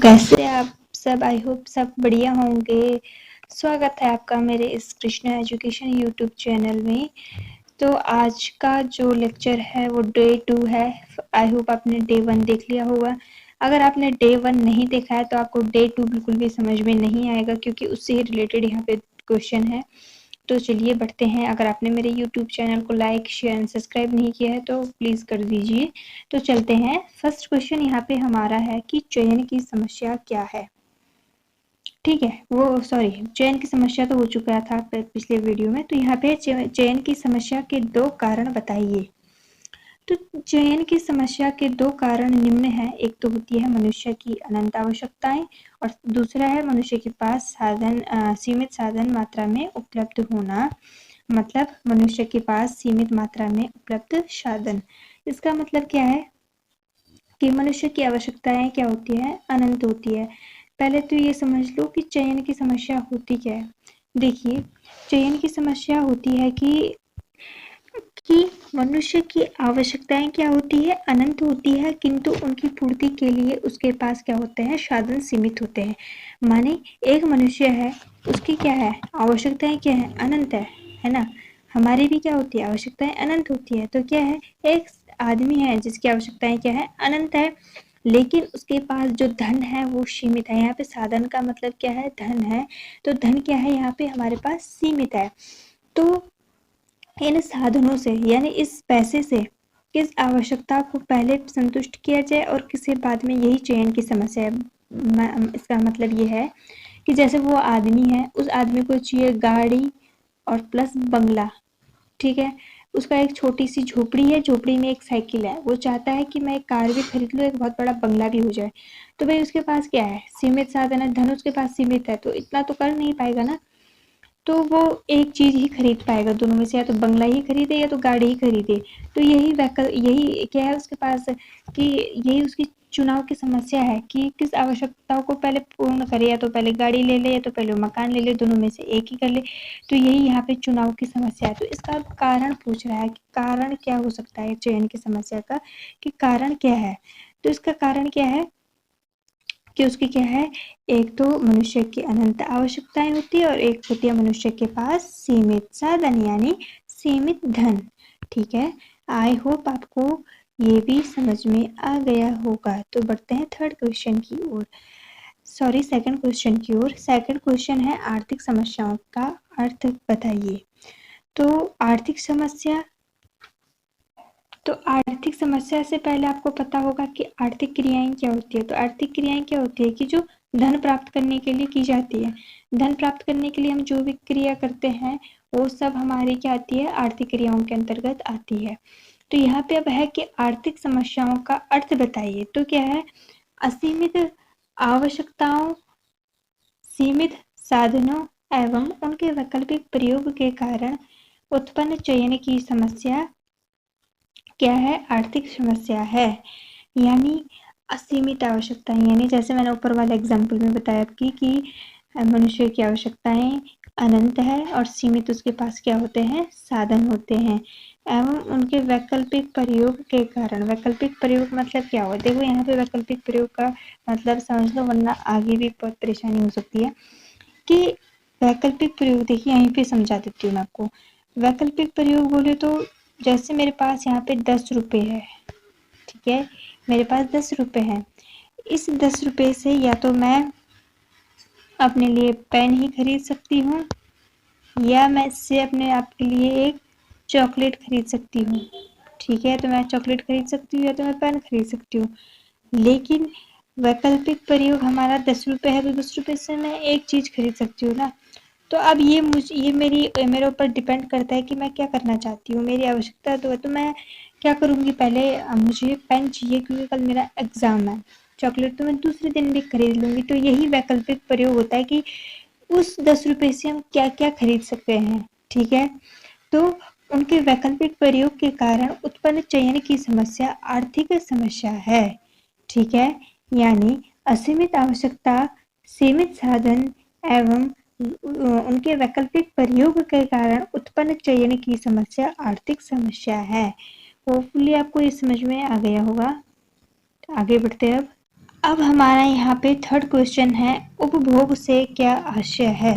कैसे आप सब? आई होप सब बढ़िया होंगे। स्वागत है आपका मेरे इस कृष्णा एजुकेशन यूट्यूब चैनल में। तो आज का जो लेक्चर है वो डे 2 है। आई होप आपने डे 1 देख लिया होगा। अगर आपने डे 1 नहीं देखा है तो आपको डे 2 बिल्कुल भी समझ में नहीं आएगा, क्योंकि उससे ही रिलेटेड यहाँ पे क्वेश्चन है। तो चलिए बढ़ते हैं। अगर आपने मेरे YouTube चैनल को लाइक शेयर एंड सब्सक्राइब नहीं किया है तो प्लीज़ कर दीजिए। तो चलते हैं। फर्स्ट क्वेश्चन यहाँ पे हमारा है कि चयन की समस्या क्या है। ठीक है, वो सॉरी, चयन की समस्या तो हो चुका था पिछले वीडियो में। तो यहाँ पे चयन की समस्या के 2 कारण बताइए। तो चयन की समस्या के 2 कारण निम्न हैं। एक तो होती है मनुष्य की अनंत आवश्यकताएं और दूसरा है मनुष्य के पास सीमित साधन मात्रा में उपलब्ध होना। मतलब मनुष्य के पास सीमित मात्रा में उपलब्ध साधन। इसका मतलब क्या है कि मनुष्य की आवश्यकताएं क्या होती है? अनंत होती है। पहले तो ये समझ लो कि चयन की समस्या होती क्या है। देखिए, चयन की समस्या होती है कि मनुष्य की आवश्यकताएं क्या होती है? अनंत होती है, किंतु उनकी पूर्ति के लिए उसके पास क्या होते हैं? साधन सीमित होते हैं। माने एक मनुष्य है, उसकी क्या है? आवश्यकताएं क्या है? अनंत है ना। हमारी भी क्या होती है? आवश्यकताएं अनंत होती है। तो क्या है, एक आदमी है जिसकी आवश्यकताएं क्या है? अनंत है, लेकिन उसके पास जो धन है वो सीमित है। यहाँ पे साधन का मतलब क्या है? धन है। तो धन क्या है? यहाँ पे हमारे पास सीमित है। तो इन साधनों से यानी इस पैसे से किस आवश्यकता को पहले संतुष्ट किया जाए और किसे बाद में, यही चयन की समस्या है। इसका मतलब ये है कि जैसे वो आदमी है, उस आदमी को चाहिए गाड़ी और प्लस बंगला। ठीक है, उसका एक छोटी सी झोपड़ी है, झोपड़ी में एक साइकिल है। वो चाहता है कि मैं एक कार भी खरीद लूँ, एक बहुत बड़ा बंगला भी हो जाए। तो भाई उसके पास क्या है? सीमित साधन है, धन उसके पास सीमित है, तो इतना तो कर नहीं पाएगा ना। तो वो एक चीज ही खरीद पाएगा दोनों में से, या तो बंगला ही खरीदे या तो गाड़ी ही खरीदे। तो यही क्या है उसके पास, कि यही उसकी चुनाव की समस्या है कि किस आवश्यकताओं को पहले पूर्ण करे। या तो पहले गाड़ी ले ले या तो पहले मकान ले ले, दोनों में से एक ही कर ले। तो यही यहाँ पे चुनाव की समस्या है। तो इसका कारण पूछ रहा है कि कारण क्या हो सकता है चयन की समस्या का, कि कारण क्या है। तो इसका कारण क्या है कि उसकी क्या है, एक तो मनुष्य की अनंत आवश्यकताएं होती है और एक होती है मनुष्य के पास सीमित साधन यानी सीमित धन। ठीक है, आई होप आपको ये भी समझ में आ गया होगा। तो बढ़ते हैं थर्ड क्वेश्चन की ओर, सॉरी सेकंड क्वेश्चन की ओर। सेकंड क्वेश्चन है आर्थिक समस्याओं का अर्थ बताइए। तो आर्थिक समस्या से पहले आपको पता होगा कि आर्थिक क्रियाएं क्या होती है। तो आर्थिक क्रियाएं क्या होती है कि जो धन प्राप्त करने के लिए की जाती है। धन प्राप्त करने के लिए हम जो भी क्रिया करते हैं वो सब हमारी क्या आती है? आर्थिक क्रियाओं के अंतर्गत आती है। तो यहाँ पे अब है कि आर्थिक समस्याओं का अर्थ बताइए। तो क्या है? असीमित आवश्यकताओं, सीमित साधनों एवं उनके वैकल्पिक प्रयोग के कारण उत्पन्न चयन की समस्या क्या है? आर्थिक समस्या है। यानी असीमित आवश्यकताएं, यानी जैसे मैंने ऊपर वाले एग्जाम्पल में बताया आपकी कि मनुष्य की आवश्यकताएं अनंत है और सीमित उसके पास क्या होते हैं? साधन होते हैं, एवं उनके वैकल्पिक प्रयोग के कारण। वैकल्पिक प्रयोग मतलब क्या हुआ? देखो यहाँ पे वैकल्पिक प्रयोग का मतलब समझ लो, वरना आगे भी बहुत परेशानी हो सकती है। कि वैकल्पिक प्रयोग देखिए यहीं पे समझा देती हूँ मैं आपको। वैकल्पिक प्रयोग बोले तो जैसे मेरे पास यहाँ पे 10 रुपये है। ठीक है, मेरे पास 10 रुपये हैं। इस 10 रुपये से या तो मैं अपने लिए पेन ही खरीद सकती हूँ, या मैं इससे अपने आप के लिए एक चॉकलेट खरीद सकती हूँ। ठीक है, तो मैं चॉकलेट खरीद सकती हूँ या तो मैं पेन खरीद सकती हूँ। लेकिन वैकल्पिक प्रयोग हमारा 10 रुपये है, तो 10 रुपये से मैं एक चीज़ खरीद सकती हूँ ना। तो अब ये मेरे ऊपर डिपेंड करता है कि मैं क्या करना चाहती हूँ। मेरी आवश्यकता तो है, तो मैं क्या करूँगी? पहले मुझे पेन चाहिए क्योंकि कल मेरा एग्ज़ाम है। चॉकलेट तो मैं दूसरे दिन भी खरीद लूँगी। तो यही वैकल्पिक प्रयोग होता है कि उस 10 रुपये से हम क्या क्या खरीद सकते हैं। ठीक है, तो उनके वैकल्पिक प्रयोग के कारण उत्पन्न चयन की समस्या आर्थिक समस्या है। ठीक है, यानी असीमित आवश्यकता, सीमित साधन एवं उनके वैकल्पिक प्रयोग के कारण उत्पन्न चयन की समस्या आर्थिक समस्या है। होपफुली आपको ये समझ में आ गया होगा। आगे बढ़ते हैं अब। अब हमारा यहाँ पे थर्ड क्वेश्चन है, उपभोग से क्या आशय है।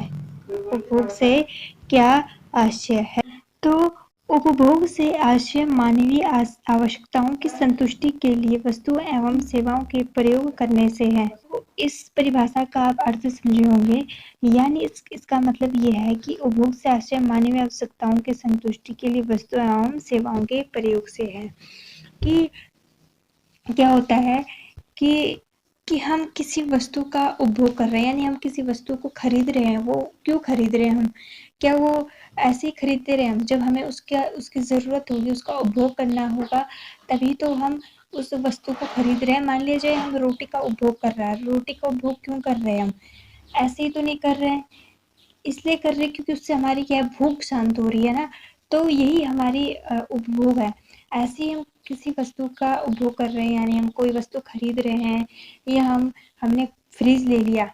उपभोग से क्या आशय है। तो उपभोग से आशय मानवीय आवश्यकताओं की संतुष्टि के लिए वस्तुओं एवं सेवाओं के प्रयोग करने से है। इस परिभाषा का आप अर्थ समझे होंगे, यानी इसका मतलब ये है कि उपभोग से आशय मानवीय आवश्यकताओं की संतुष्टि के लिए वस्तुओं एवं सेवाओं के प्रयोग से है। कि क्या होता है कि हम किसी वस्तु का उपभोग कर रहे हैं, यानी हम किसी वस्तु को खरीद रहे हैं। वो क्यों खरीद रहे हैं हम? क्या वो ऐसे ही खरीदते रहे हम? जब हमें उसकी ज़रूरत होगी, उसका उपभोग करना होगा, तभी तो हम उस वस्तु को खरीद रहे हैं। मान लीजिए हम रोटी का उपभोग कर रहे हैं, रोटी का उपभोग क्यों कर रहे हैं हम? ऐसे ही तो नहीं कर रहे हैं, इसलिए कर रहे हैं क्योंकि उससे हमारी क्या है, भूख शांत हो रही है ना। तो यही हमारी उपभोग है। ऐसे ही हम किसी वस्तु का उपभोग कर रहे हैं, यानी हम कोई वस्तु खरीद रहे हैं, या हमने फ्रिज ले लिया,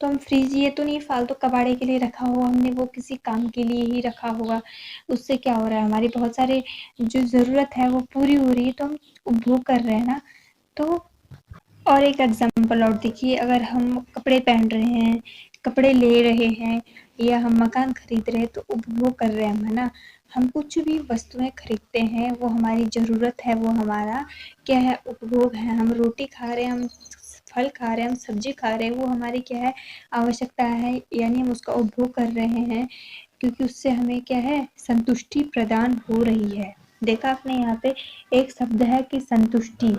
तो हम फ्रिज ये तो नहीं फालतू कबाड़े के लिए रखा हुआ, हमने वो किसी काम के लिए ही रखा होगा। उससे क्या हो रहा है, हमारी बहुत सारे जो ज़रूरत है वो पूरी हो रही है, तो हम उपभोग कर रहे हैं ना। तो और एक एग्जाम्पल और देखिए, अगर हम कपड़े पहन रहे हैं, कपड़े ले रहे हैं, या हम मकान खरीद रहे हैं, तो उपभोग कर रहे हैं हम, है ना। हम कुछ भी वस्तुएं खरीदते हैं, वो हमारी ज़रूरत है, वो हमारा क्या है, उपभोग है। हम रोटी खा रहे हैं, हम फल खा रहे हैं, हम सब्जी खा रहे हैं, वो हमारी क्या है, आवश्यकता है, यानी हम उसका उपभोग कर रहे हैं, क्योंकि उससे हमें क्या है, संतुष्टि प्रदान हो रही है। देखा आपने, यहाँ पे एक शब्द है कि संतुष्टि।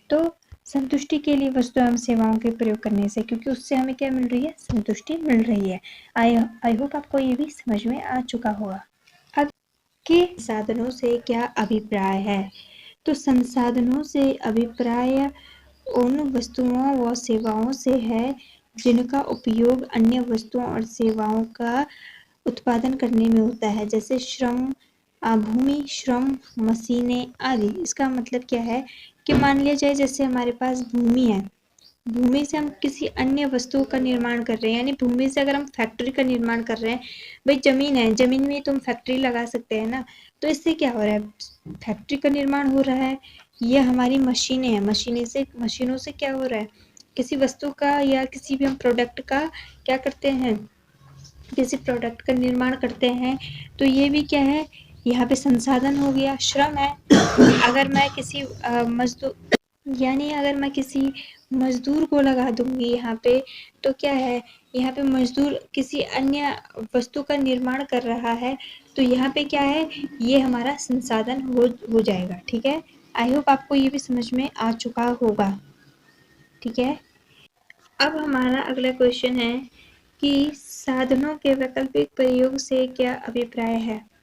तो संतुष्टि के लिए वस्तु एवं सेवाओं के प्रयोग करने से, क्योंकि उससे हमें क्या मिल रही है, संतुष्टि मिल रही है। आई होप आपको ये भी समझ में आ चुका होगा। अब के साधनों से क्या अभिप्राय है। तो संसाधनों से अभिप्राय उन वस्तुओं व सेवाओं से है जिनका उपयोग अन्य वस्तुओं और सेवाओं का उत्पादन करने में होता है, जैसे श्रम, भूमि, श्रम, मशीनें आदि। इसका मतलब क्या है कि मान लिया जाए जैसे हमारे पास भूमि है, भूमि से हम किसी अन्य वस्तु का निर्माण कर रहे हैं, यानी भूमि से अगर हम फैक्ट्री का निर्माण कर रहे हैं, भाई जमीन है, जमीन में तुम फैक्ट्री लगा सकते हैं ना। तो इससे क्या हो रहा है, फैक्ट्री का निर्माण हो रहा है। ये हमारी मशीनें हैं, मशीनों से क्या हो रहा है, किसी वस्तु का या किसी भी हम प्रोडक्ट का क्या करते हैं, किसी प्रोडक्ट का निर्माण करते हैं। तो ये भी क्या है, यहाँ पे संसाधन हो गया। श्रम है, अगर मैं किसी मजदूर, यानी अगर मैं किसी मजदूर को लगा दूंगी यहाँ पे, तो क्या है, यहाँ पे मजदूर किसी अन्य वस्तु का निर्माण कर रहा है, तो यहाँ पे क्या है, ये हमारा संसाधन हो जाएगा। ठीक है, आई होप आपको ये भी समझ में आ चुका होगा। ठीक है, अब हमारा अगला क्वेश्चन है कि साधनों के वैकल्पिक प्रयोग से क्या अभिप्राय है।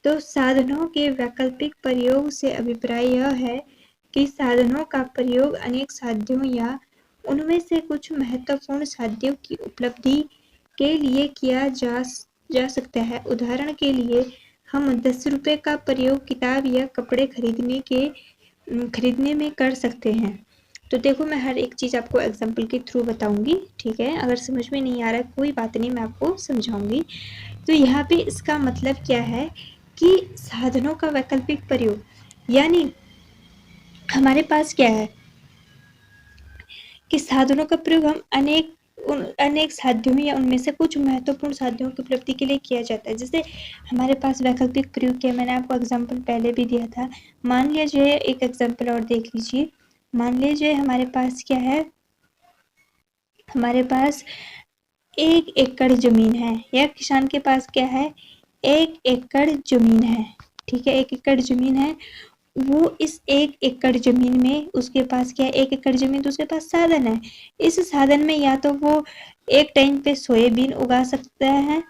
तो साधनों के वैकल्पिक प्रयोग से अभिप्राय यह है कि साधनों का प्रयोग अनेक साध्यों या उनमें से कुछ महत्वपूर्ण साध्यों की उपलब्धि के लिए किया जा सकता है। उदाहरण के लिए हम 10 रुपये का प्रयोग किताब या कपड़े खरीदने में कर सकते हैं। तो देखो, मैं हर एक चीज़ आपको एग्जाम्पल के थ्रू बताऊंगी। ठीक है, अगर समझ में नहीं आ रहा है कोई बात नहीं, मैं आपको समझाऊंगी। तो यहाँ पे इसका मतलब क्या है कि साधनों का वैकल्पिक प्रयोग, यानी हमारे पास क्या है कि साधनों का प्रयोग हम अनेक साध्यों या उनमें से कुछ महत्वपूर्ण साध्यों की उपलब्धि के लिए किया जाता है। जैसे हमारे पास वैकल्पिक प्रयोग किया, मैंने आपको एग्जाम्पल पहले भी दिया था। मान लीजिए एक एग्जाम्पल और देख लीजिए। मान लीजिए हमारे पास क्या है, हमारे पास 1 एकड़ जमीन है, या किसान के पास क्या है, 1 एकड़ जमीन है। ठीक है, 1 एकड़ जमीन है। वो इस 1 एकड़ जमीन में उसके पास क्या है, 1 एकड़ जमीन, तो उसके पास साधन है। इस साधन में या तो वो एक टाइम पे सोयाबीन उगा सकता है,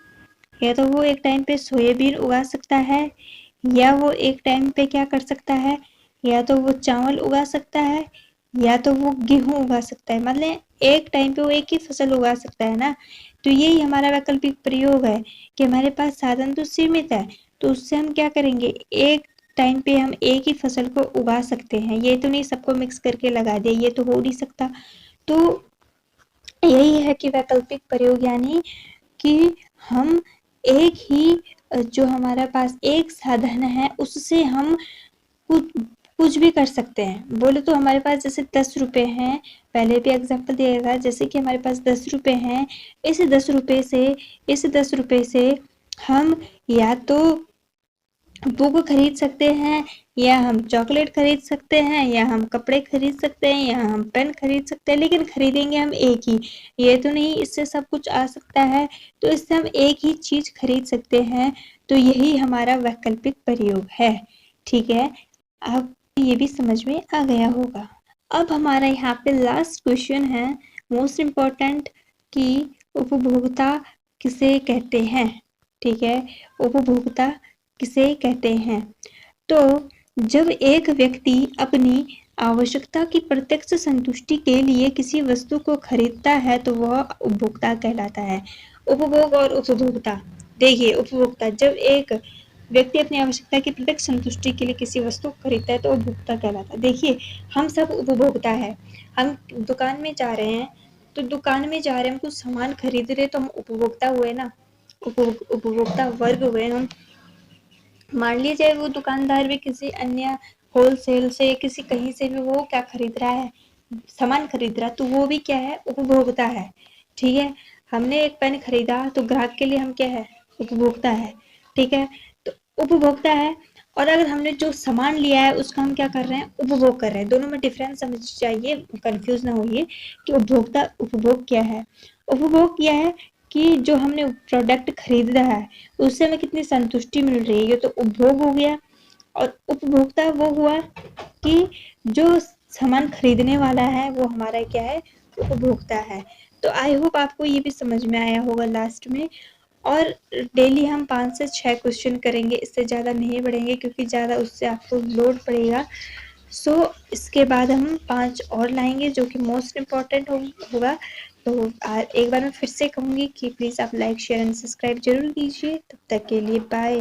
या वो एक टाइम पे क्या कर सकता है, या तो वो चावल उगा सकता है, या तो वो गेहूं उगा सकता है। मतलब एक टाइम पे वो एक ही फसल उगा सकता है ना। तो यही हमारा वैकल्पिक प्रयोग है कि हमारे पास साधन तो सीमित है, तो उससे हम क्या करेंगे, एक टाइम पे हम एक ही फसल को उगा सकते हैं। ये तो नहीं सबको मिक्स करके लगा दिया, ये तो हो नहीं सकता। तो यही है कि वैकल्पिक प्रयोग, यानी कि हम एक ही जो हमारे पास एक साधन है उससे हम कुछ कुछ भी कर सकते हैं। बोले तो हमारे पास जैसे 10 रुपए हैं, पहले भी एग्जाम्पल दिया था, जैसे कि हमारे पास 10 रुपए हैं, इस 10 रुपए से हम या तो बुक खरीद सकते हैं, या हम चॉकलेट खरीद सकते हैं, या हम कपड़े खरीद सकते हैं, या हम पेन खरीद सकते हैं, लेकिन खरीदेंगे हम एक ही। ये तो नहीं इससे सब कुछ आ सकता है, तो इससे हम एक ही चीज खरीद सकते हैं। तो यही हमारा वैकल्पिक प्रयोग है। ठीक है, अब ये भी समझ में आ गया होगा। अब हमारा यहाँ पे लास्ट क्वेश्चन है, मोस्ट इम्पोर्टेंट, कि उपभोक्ता किसे कहते हैं। ठीक है, उपभोक्ता किसे कहते हैं। तो जब एक व्यक्ति अपनी आवश्यकता की प्रत्यक्ष संतुष्टि के लिए किसी वस्तु को खरीदता है तो वह उपभोक्ता कहलाता है। उपभोग और उपभोक्ता, देखिए उपभोक्ता, जब एक व्यक्ति अपनी आवश्यकता की प्रत्यक्ष संतुष्टि के लिए किसी वस्तु को खरीदता है तो उपभोक्ता कहलाता है। देखिए हम सब उपभोक्ता है। हम दुकान में जा रहे हैं, तो दुकान में जा रहे हैं, हम कुछ सामान खरीद रहे, तो हम उपभोक्ता हुए ना, उपभोक्ता वर्ग हुए हम। मान लीजिए वो दुकानदार भी किसी अन्य होलसेल से, किसी कहीं से भी वो क्या खरीद रहा है, सामान खरीद रहा है, तो वो भी क्या है, उपभोक्ता है। ठीक है, हमने एक पेन खरीदा तो ग्राहक के लिए हम क्या है, उपभोक्ता है। ठीक है, तो उपभोक्ता है। और अगर हमने जो सामान लिया है उसका हम क्या कर रहे हैं, उपभोग कर रहे हैं। दोनों में डिफरेंस समझ चाहिए, कंफ्यूज ना होइए कि उपभोक्ता उपभोग क्या है। उपभोग क्या है कि जो हमने प्रोडक्ट खरीद रहा है उससे हमें कितनी संतुष्टि मिल रही है, ये तो उपभोग हो गया। और उपभोक्ता वो हुआ कि जो सामान खरीदने वाला है वो हमारा क्या है, उपभोक्ता है। तो आई होप आपको ये भी समझ में आया होगा लास्ट में। और डेली हम 5 से 6 क्वेश्चन करेंगे, इससे ज़्यादा नहीं बढ़ेंगे क्योंकि ज़्यादा उससे आपको लोड पड़ेगा। इसके बाद हम 5 और लाएंगे जो कि मोस्ट इम्पॉर्टेंट होगा। तो एक बार मैं फिर से कहूँगी कि प्लीज़ आप लाइक शेयर एंड सब्सक्राइब जरूर कीजिए। तब तक के लिए बाय।